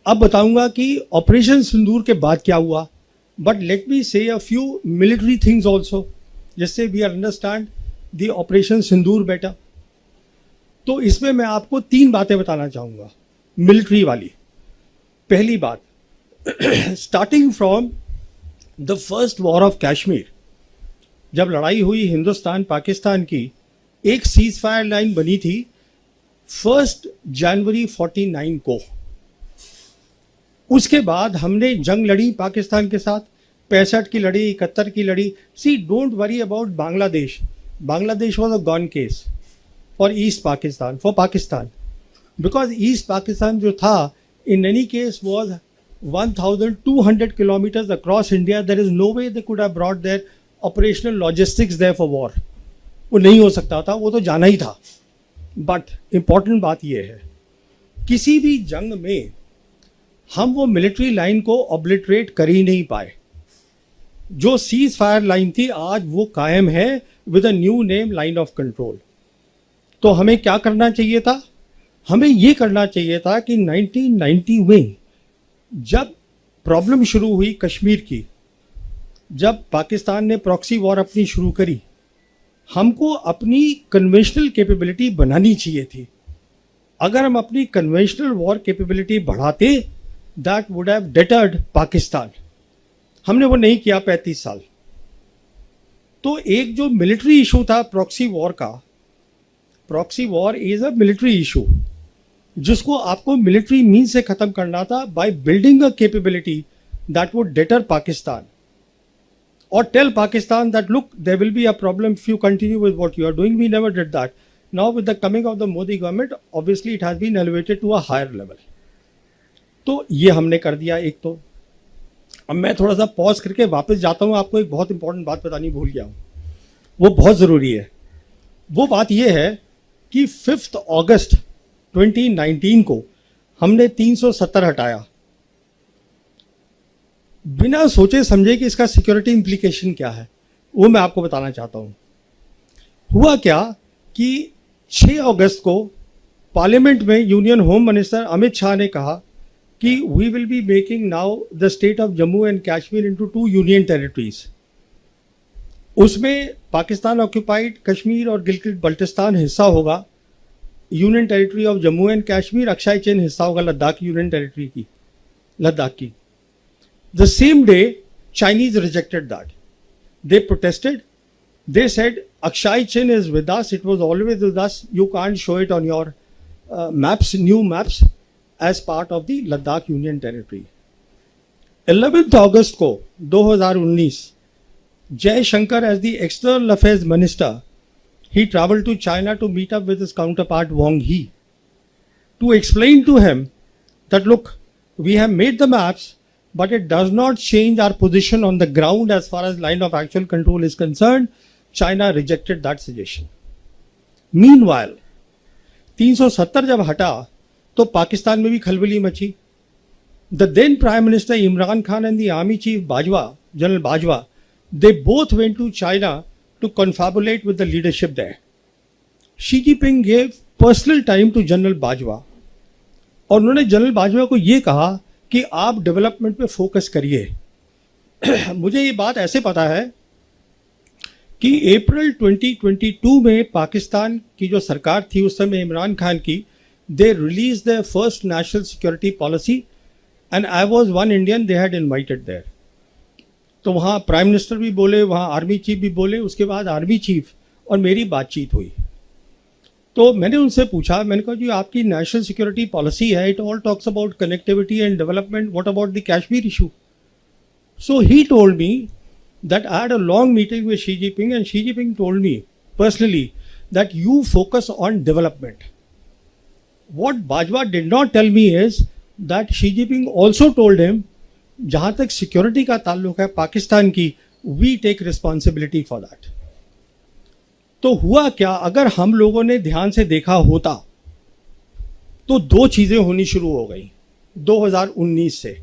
अब बताऊंगा कि ऑपरेशन सिंदूर के बाद क्या हुआ, but let me say a few military things also, जिससे we understand the operation Sindoor better. तो इसमें मैं आपको 3 बातें बताना चाहूँगा मिलिट्री वाली। पहली बात, starting from the first war of Kashmir, जब लड़ाई हुई हिंदुस्तान पाकिस्तान की, एक सीज फायर लाइन बनी थी 1 जनवरी 49 को। उसके बाद हमने जंग लड़ी पाकिस्तान के साथ, 65 की लड़ी, 71 की लड़ी। See don't worry about Bangladesh, Bangladesh was a gone case for east Pakistan, for Pakistan, because east Pakistan जो था in any case was 1200 kilometers across India. There is no way they could have brought their operational logistics there for war. वो नहीं हो सकता था, वो तो जाना ही था। बट इम्पॉर्टेंट बात ये है, किसी भी जंग में हम वो मिलिट्री लाइन को ऑब्लिटरेट कर ही नहीं पाए। जो सीज फायर लाइन थी आज वो कायम है with a new name, line of control. तो हमें क्या करना चाहिए था? हमें ये करना चाहिए था कि 1990 में जब प्रॉब्लम शुरू हुई कश्मीर की, जब पाकिस्तान ने प्रॉक्सी वॉर अपनी शुरू करी, हमको अपनी कन्वेंशनल कैपेबिलिटी बनानी चाहिए थी। अगर हम अपनी कन्वेंशनल वॉर कैपेबिलिटी बढ़ाते, that would have deterred Pakistan. हमने वो नहीं किया 35 साल। तो एक जो मिलिट्री इशू था प्रॉक्सी वॉर का, proxy war is a military issue, जिसको आपको मिलिट्री मीन्स से खत्म करना था by building a capability that would deter Pakistan और tell Pakistan that look there will be a problem if you continue with what you are doing. We never did that. Now with the coming of the Modi government, obviously it has been elevated to a higher level. तो ये हमने कर दिया एक। तो अब मैं थोड़ा सा पॉज करके वापस जाता हूँ, आपको एक बहुत इंपॉर्टेंट बात बतानी भूल गया हूँ, वो बहुत ज़रूरी है। वो बात ये है कि 5 अगस्त 2019 को हमने 370 हटाया, बिना सोचे समझे कि इसका सिक्योरिटी इम्प्लीकेशन क्या है, वो मैं आपको बताना चाहता हूँ। हुआ क्या कि 6 अगस्त को पार्लियामेंट में union home minister Amit Shah ने कहा कि we will be making now the state of Jammu and Kashmir into 2 union territories. उसमें पाकिस्तान ऑक्यूपाइड कश्मीर और गिलगित बल्टिस्तान हिस्सा होगा, union territory of Jammu and Kashmir, Aksai Chin हिस्सा होगा लद्दाख यूनियन टेरिटरी की, लद्दाख की। The same day Chinese rejected that, they protested, they said Aksai Chin is with us, it was always with us, you can't show it on your maps, new maps as part of the Ladakh union territory. 11 अगस्त को 2019 Jaishankar as the external affairs minister, he traveled to China to meet up with his counterpart Wang Yi to explain to him that look, we have made the maps but it does not change our position on the ground as far as line of actual control is concerned. China rejected that suggestion. Meanwhile 370 जब हटा तो पाकिस्तान में भी खलबली मची। The then Prime Minister Imran Khan and the Army Chief Bajwa, General Bajwa, they both went to China to confabulate with the leadership there. Xi Jinping gave personal time to General Bajwa और उन्होंने general Bajwa को ये कहा कि आप development पे focus करिए। मुझे ये बात ऐसे पता है कि अप्रैल 2022 में पाकिस्तान की जो सरकार थी उस समय इमरान खान की, they release the first national security policy and I was one Indian they had invited there. तो वहाँ प्राइम मिनिस्टर भी बोले, वहाँ आर्मी चीफ भी बोले, उसके बाद आर्मी चीफ और मेरी बातचीत हुई। तो मैंने उनसे पूछा, मैंने कहा जी आपकी नेशनल सिक्योरिटी पॉलिसी है, it all talks about connectivity and development, what about the Kashmir issue? So he told me that I had a long meeting with Xi Jinping and Xi Jinping told me personally that you focus on development. What Bajwa did not tell me is that Xi Jinping also told him, जहाँ तक security का ताल्लुक है पाकिस्तान की, we take responsibility for that. तो हुआ क्या, अगर हम लोगों ने ध्यान से देखा होता तो 2 चीज़ें होनी शुरू हो गई 2019 से।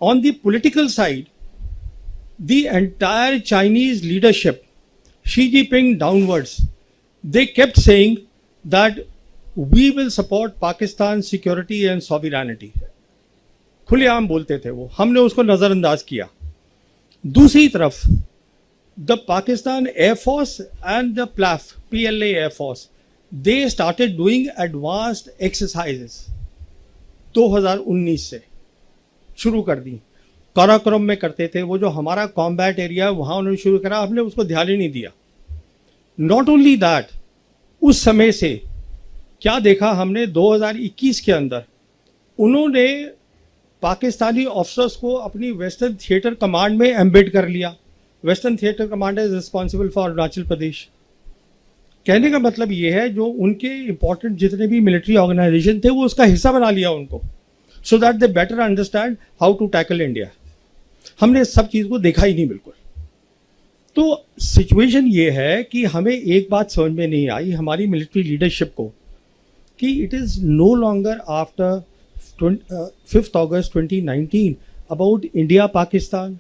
On the political side, the entire Chinese leadership, Xi Jinping downwards, they kept saying that we will support Pakistan security and sovereignty. खुलेआम बोलते थे वो, हमने उसको नज़रअंदाज किया। दूसरी तरफ the Pakistan air force and the PLAAF PLA air force, they started doing advanced exercises 2019 से शुरू कर दी। काराकोरम में करते थे, वो जो हमारा कॉम्बैट एरिया वहाँ उन्होंने शुरू करा, हमने उसको ध्यान ही नहीं दिया। नॉट ओनली दैट, उस समय से क्या देखा हमने 2021 के अंदर उन्होंने पाकिस्तानी ऑफिसर्स को अपनी वेस्टर्न थिएटर कमांड में एम्बेड कर लिया। Western theatre command is responsible for Arunachal Pradesh. कहने का मतलब ये है जो उनके इंपॉर्टेंट जितने भी मिलिट्री ऑर्गेनाइजेशन थे वो उसका हिस्सा बना लिया उनको, so that they better understand how to tackle India. हमने इस सब चीज़ को देखा ही नहीं बिल्कुल। तो सिचुएशन ये है कि हमें एक बात समझ में नहीं आई हमारी मिलिट्री लीडरशिप को कि it is no longer after 5th August 2019 about India Pakistan,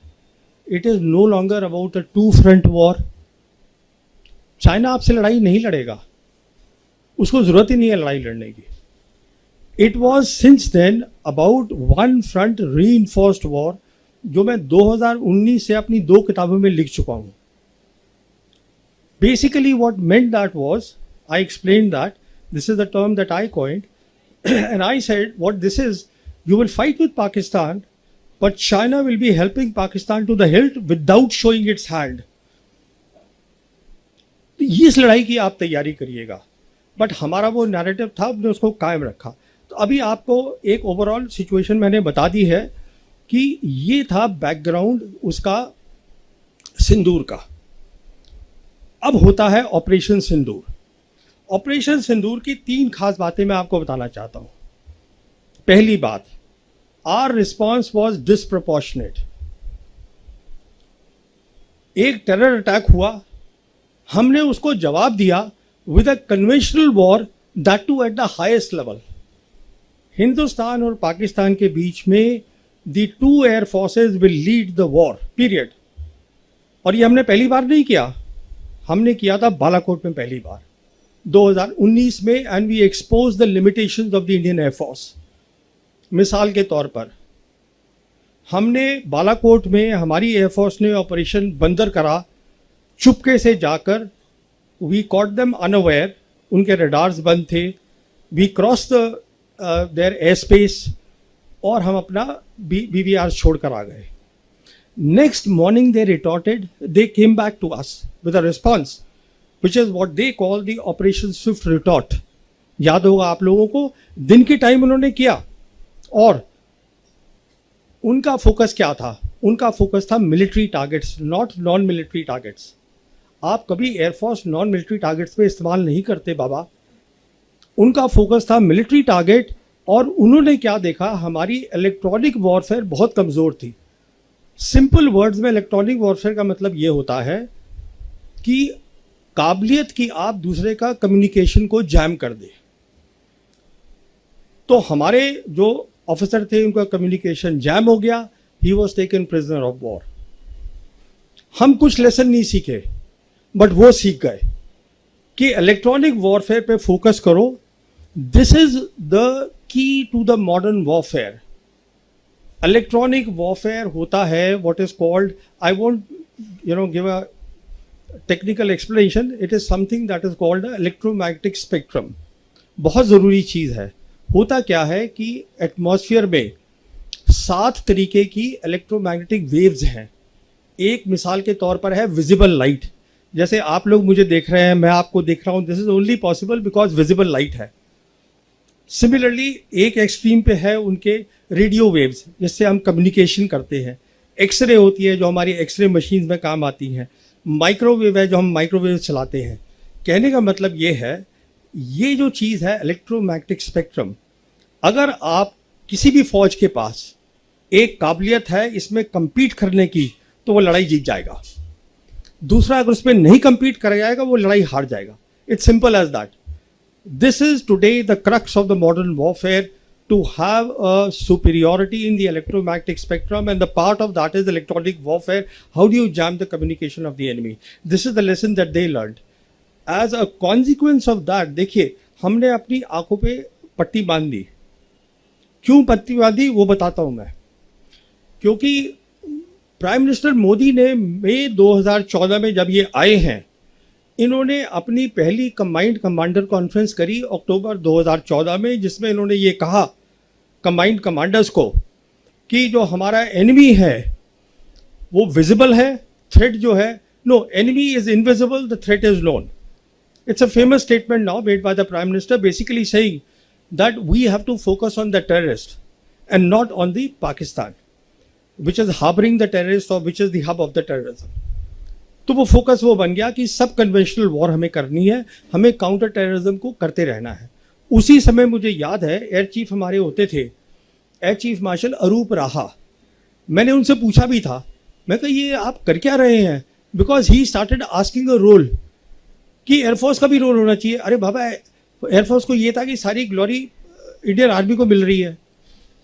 it is no longer about a 2 front war. China आपसे लड़ाई नहीं लड़ेगा, उसको ज़रूरत ही नहीं है लड़ाई लड़ने की। It was since then about 1 front reinforced war, जो मैं 2019 से अपनी 2 किताबों में लिख चुका हूँ। Basically what meant that was, I explain that this is the term that I coined and I said what this is, you will fight with Pakistan but China will be helping Pakistan to the hilt without showing its hand। तो इस लड़ाई की आप तैयारी करिएगा, but हमारा वो narrative था, हमने उसको कायम रखा। तो अभी आपको एक ओवरऑल सिचुएशन मैंने बता दी है कि ये था बैकग्राउंड उसका सिंदूर का। अब होता है ऑपरेशन सिंदूर। ऑपरेशन सिंदूर की 3 खास बातें मैं आपको बताना चाहता हूं। पहली बात, आवर रिस्पॉन्स वॉज डिसप्रपोर्शनेट। एक टेरर अटैक हुआ, हमने उसको जवाब दिया with a conventional war, that too at the highest level. Hindustan और पाकिस्तान के बीच में the 2 air forces will lead the war period. और ये हमने पहली बार नहीं किया, हमने किया था बालाकोट में पहली बार 2019 में, and we expose the limitations of the Indian air force. मिसाल के तौर पर हमने बालाकोट में हमारी एयरफोर्स ने ऑपरेशन बंदर करा, चुपके से जाकर वी कॉट देम अनअवेयर, उनके रडार्स बंद थे, we cross the their air space और हम अपना BVR छोड़कर आ गए। Next morning they retorted, they came back to us with a response which is what they call the Operation Swift Retort। याद होगा आप लोगों को, दिन के टाइम उन्होंने किया और उनका फोकस क्या था? उनका फोकस था military targets, not non military targets. आप कभी एयरफोर्स नॉन मिलिट्री टारगेट्स पे इस्तेमाल नहीं करते बाबा। उनका फोकस था मिलिट्री टारगेट, और उन्होंने क्या देखा, हमारी इलेक्ट्रॉनिक वॉरफेयर बहुत कमज़ोर थी। सिंपल वर्ड्स में इलेक्ट्रॉनिक वॉरफेयर का मतलब ये होता है कि काबिलियत की आप दूसरे का कम्युनिकेशन को जैम कर दे। तो हमारे जो ऑफिसर थे उनका कम्युनिकेशन जैम हो गया, he was taken prisoner of war. हम कुछ लेसन नहीं सीखे, बट वो सीख गए कि इलेक्ट्रॉनिक वॉरफेयर पे फोकस करो। This is the key to the modern warfare. Electronic warfare होता है what is called, I won't give a technical explanation, it is something that is called electromagnetic spectrum. बहुत ज़रूरी चीज़ है। होता क्या है कि एटमॉस्फेयर में 7 तरीके की इलेक्ट्रोमैग्नेटिक वेव्स हैं। एक मिसाल के तौर पर है विजिबल लाइट। जैसे आप लोग मुझे देख रहे हैं, मैं आपको देख रहा हूँ, this is only possible because visible light है। सिमिलरली एक एक्सट्रीम पे है उनके रेडियो वेव्स, जिससे हम कम्युनिकेशन करते हैं। एक्सरे होती है जो हमारी एक्सरे मशीन में काम आती हैं। माइक्रोवेव है जो हम माइक्रोवेव चलाते हैं। कहने का मतलब ये है, ये जो चीज़ है इलेक्ट्रोमैग्नेटिक स्पेक्ट्रम, अगर आप किसी भी फौज के पास एक काबिलियत है इसमें compete करने की, तो वो लड़ाई जीत जाएगा। दूसरा अगर उसमें नहीं compete कर जाएगा, वो लड़ाई हार जाएगा। It's simple as that. This is today the crux of the modern warfare, to have a superiority in the electromagnetic spectrum, and the part of that is electronic warfare. How do you jam the communication of the enemy? This is the lesson that they learned. As a consequence of that, देखिए हमने अपनी आंखों पे पट्टी बांध दी। क्यों पट्टी बांधी वो बताता हूँ मैं। क्योंकि प्राइम मिनिस्टर मोदी ने मई 2014 में जब ये आए हैं, इन्होंने अपनी पहली कंबाइंड कमांडर कॉन्फ्रेंस करी अक्टूबर 2014 में, जिसमें इन्होंने ये कहा कंबाइंड कमांडर्स को कि जो हमारा एनिमी है वो विजिबल है, थ्रेट जो है, no, enemy is invisible, the threat is known. It's a famous statement now made by the Prime Minister, basically saying that we have to focus on the terrorist and not on the Pakistan, which is harboring the terrorist or which is the hub of the terrorism. तो वो focus वो बन गया कि सब conventional war हमें करनी है, हमें काउंटर टेररिज्म को करते रहना है. उसी समय मुझे याद है एयर चीफ हमारे होते थे, एयर चीफ मार्शल अरूप राहा. मैंने उनसे पूछा भी था, मैं कहा ये आप कर क्या रहे हैं, because he started asking a role कि एयरफोर्स का भी रोल होना चाहिए. अरे बाबा, एयरफोर्स को ये था कि सारी ग्लोरी इंडियन आर्मी को मिल रही है,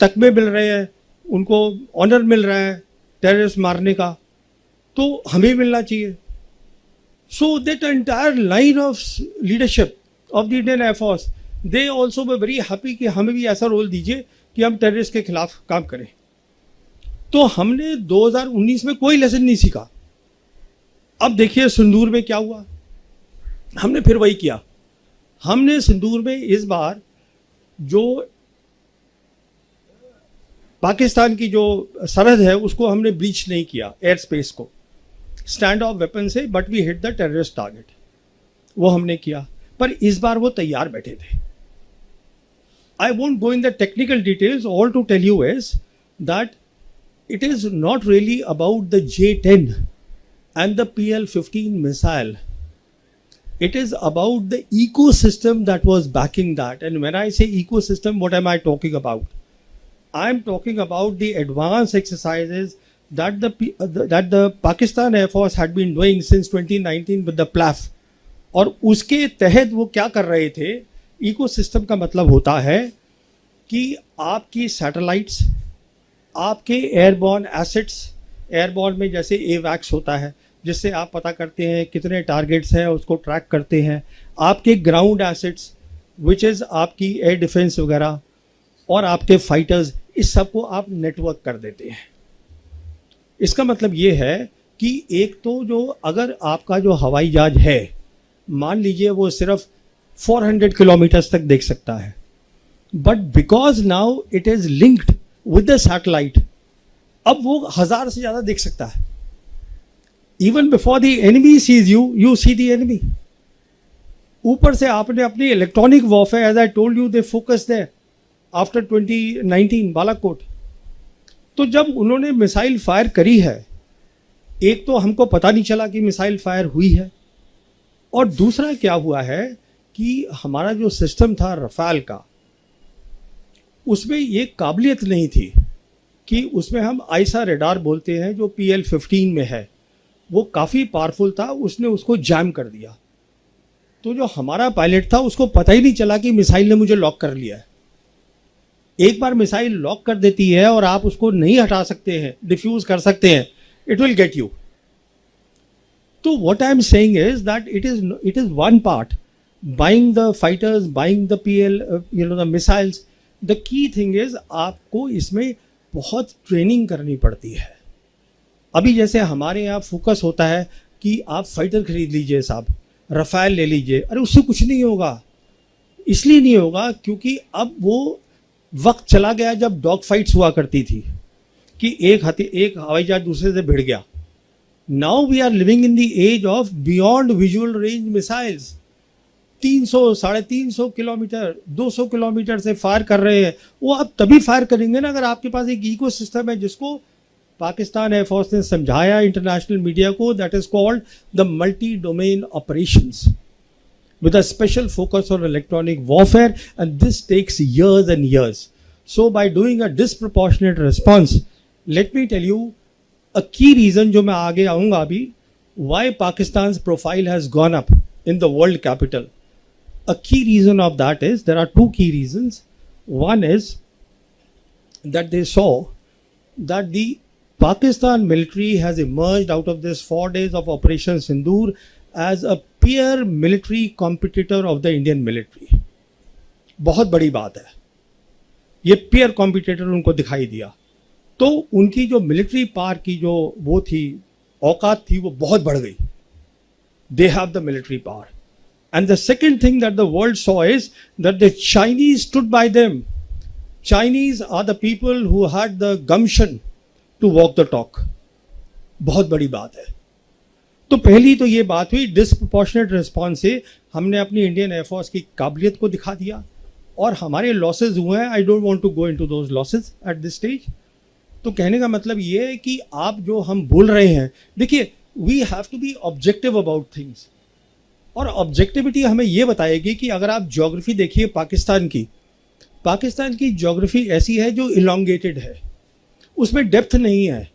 तकमे मिल रहे हैं, उनको ऑनर मिल रहा है टेररिस्ट मारने का, तो हमें मिलना चाहिए. So that entire line of leadership of the Indian air force, they also way very happy कि हमें भी ऐसा रोल दीजिए कि हम टेररिस्ट के खिलाफ काम करें. तो हमने 2019 में कोई लेसन नहीं सीखा. अब देखिए सिंदूर में क्या हुआ, हमने फिर वही किया. हमने सिंदूर में इस बार जो पाकिस्तान की जो सरहद है उसको हमने ब्रीच नहीं किया, एयर स्पेस को स्टैंड ऑफ वेपन से, but we hit the terrorist target, वो हमने किया. पर इस बार वो तैयार बैठे थे. I won't go in the technical details, all to tell you is that it is not really about the J-10 and the PL-15 missile. It is about the ecosystem that was backing that. And when I say ecosystem, what am I talking about? I am talking about the advanced exercises that the Pakistan Air Force had been doing since 2019 with the PLAF. और उसके तहत वो क्या कर रहे थे, ecosystem का मतलब होता है कि आपकी सैटेलाइट्स, आपके एयरबॉर्न एसेट्स, एयरबॉर्न में जैसे एवैक्स होता है जिससे आप पता करते हैं कितने टारगेट्स हैं, उसको ट्रैक करते हैं, आपके ग्राउंड एसेट्स विच इज़ आपकी एयर डिफेंस वगैरह, और आपके फाइटर्स, इस सब को आप नेटवर्क कर देते हैं. इसका मतलब ये है कि एक तो जो अगर आपका जो हवाई जहाज है, मान लीजिए वो सिर्फ 400 किलोमीटर्स तक देख सकता है, but because now it is linked with the satellite, अब वो 1000 से ज़्यादा देख सकता है. Even before the enemy sees you, you see the enemy. ऊपर से आपने अपनी electronic warfare, as I told you, they focus there after 2019 Balakot. तो जब उन्होंने मिसाइल फायर करी है, एक तो हमको पता नहीं चला कि मिसाइल फायर हुई है, और दूसरा क्या हुआ है कि हमारा जो सिस्टम था रफाल का, उसमें ये काबिलियत नहीं थी कि उसमें हम आइसा रेडार बोलते हैं जो PL-15 में है, वो काफ़ी पावरफुल था, उसने उसको जैम कर दिया. तो जो हमारा पायलट था उसको पता ही नहीं चला कि मिसाइल ने मुझे लॉक कर लिया है. एक बार मिसाइल लॉक कर देती है और आप उसको नहीं हटा सकते हैं, डिफ्यूज कर सकते हैं, इट विल गेट यू. तो what I am saying is that it is one part, buying the fighters, buying the PL, the missiles. The key thing is आपको इसमें बहुत ट्रेनिंग करनी पड़ती है. अभी जैसे हमारे यहाँ फोकस होता है कि आप फाइटर खरीद लीजिए साहब, रफाल ले लीजिए, अरे उससे कुछ नहीं होगा. इसलिए नहीं होगा क्योंकि अब वो वक्त चला गया जब डॉग फाइट्स हुआ करती थी कि एक हवाई जहाज दूसरे से भिड़ गया. Now we are living in the age of beyond visual range missiles. 300, 350 kilometre, 200 kilometre से फायर कर रहे हैं. वो आप तभी फायर करेंगे ना अगर आपके पास एक इकोसिस्टम है, जिसको पाकिस्तान एयरफोर्स ने समझाया इंटरनेशनल मीडिया को, that is called the multi domain operations with a special focus on electronic warfare, and this takes years and years. So by doing a disproportionate response, let me tell you a key reason जो मैं आगे आऊँगा अभी, why Pakistan's profile has gone up in the world capital. A key reason of that is, there are two key reasons. One is that they saw that the Pakistan military has emerged out of this 4 days of Operation Sindoor as a peer military competitor of the Indian military. बहुत बड़ी बात है, ये peer competitor उनको दिखाई दिया. तो उनकी जो मिलिट्री पावर की जो वो थी, औकात थी, वो बहुत बढ़ गई. They have the military power. And the second thing that the world saw is that the Chinese stood by them. Chinese are the people who had the gumption to walk the talk. बहुत बड़ी बात है. तो पहली तो ये बात हुई, डिसप्रोपोर्शनेट रिस्पॉन्स से हमने अपनी इंडियन एयरफोर्स की काबिलियत को दिखा दिया और हमारे लॉसेज हुए हैं. I don't want to go into those losses at this stage. तो कहने का मतलब ये है कि आप जो हम बोल रहे हैं, देखिए, we have to be objective about things. और ऑब्जेक्टिविटी हमें ये बताएगी कि अगर आप ज्योग्राफी देखिए पाकिस्तान की ज्योग्राफी ऐसी है जो इलोंगेटेड है, उसमें डेप्थ नहीं है.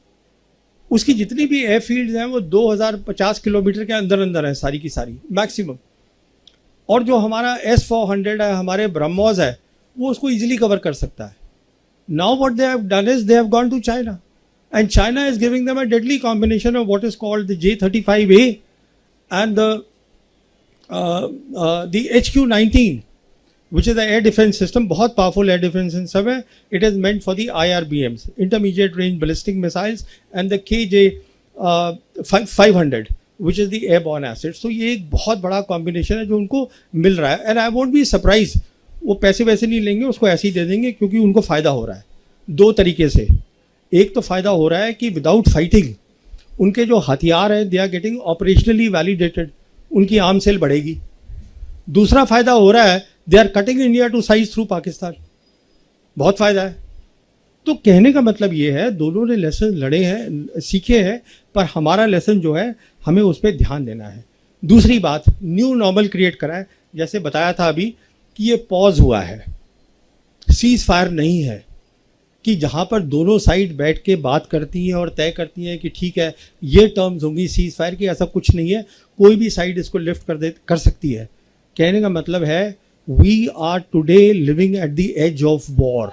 उसकी जितनी भी एयरफील्ड्स हैं वो 2050 किलोमीटर के अंदर अंदर है सारी की सारी मैक्सिमम. और जो हमारा S-400 है, हमारे ब्रह्मोस है, वो उसको इजीली कवर कर सकता है. Now what they have done is they have gone to China, and China is giving them a deadly combination of what is called the J-35A and the HQ-19, which is the air defense system. बहुत powerful air defense system है. It is meant for the IRBMs, intermediate range ballistic missiles, and the KJ-500, which is the airborne assets. तो ये एक बहुत बड़ा combination है जो उनको मिल रहा है. And I won't be surprised, वो पैसे वैसे नहीं लेंगे, उसको ऐसे ही दे देंगे क्योंकि उनको फ़ायदा हो रहा है दो तरीके से. एक तो फ़ायदा हो रहा है कि विदाउट फाइटिंग उनके जो हथियार हैं they are getting operationally validated, उनकी आर्म सेल बढ़ेगी. दूसरा फ़ायदा हो रहा है, they are cutting India to size through Pakistan. बहुत फ़ायदा है. तो कहने का मतलब ये है, दोनों ने लेसन लड़े हैं, सीखे हैं, पर हमारा लेसन जो है हमें उस पर ध्यान देना है. दूसरी बात, न्यू नॉर्मल क्रिएट करा है. जैसे बताया था अभी कि ये पॉज हुआ है, सीज फायर नहीं है कि जहाँ पर दोनों साइड बैठ के बात करती हैं और तय करती हैं कि ठीक है ये टर्म्स होंगी सीज फायर की. ऐसा कुछ नहीं है, कोई भी साइड इसको लिफ्ट कर सकती है. कहने का मतलब है we are today living at the age of war.